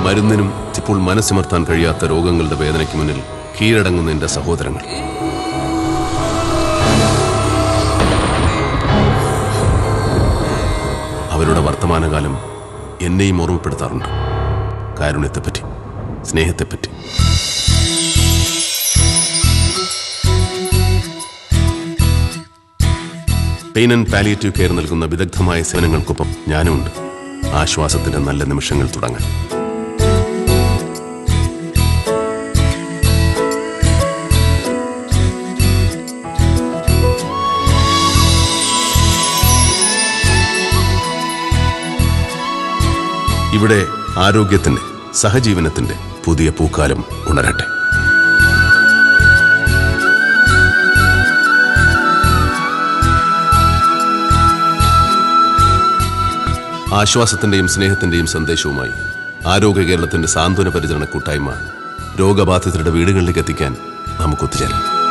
മരുന്നിനും ഇപ്പോൾ മനസ്സിമർത്താൻ കഴിയാത്ത രോഗങ്ങളുടെ വേദനയ്ക്ക് മുന്നിൽ കീഴടങ്ങുന്ന എന്റെ സഹോദരങ്ങൾ. അവരുടെ വർത്തമാനകാലം എന്നെയും ഓർമ്മപ്പെടുത്താറുണ്ട്. കാരുണ്യത്തെപ്പറ്റി, സ്നേഹത്തെപ്പറ്റി. പെയിൻ ആൻഡ് പാലിയേറ്റീവ് കെയർ നൽകുന്ന വിദഗ്ധമായ സേവനങ്ങൾക്കൊപ്പം ഞാനുമുണ്ട്. ആശ്വാസത്തിന്റെ നല്ല നിമിഷങ്ങൾ തുടങ്ങാൻ. ഇവിടെ ആരോഗ്യത്തിന്റെ, സഹജീവനത്തിന്റെ പുതിയ പൂക്കാലം ഉണരട്ടെ. ആശ്വാസത്തിന്റെയും സ്നേഹത്തിന്റെയും സന്ദേശവുമായി ആരോഗ്യ കേരളത്തിന്റെ സാന്ത്വന പരിചരണ കൂട്ടായ്മ രോഗബാധിതരുടെ വീടുകളിലേക്ക് എത്തിക്കാൻ നമുക്ക് ഒത്തുചേരാം.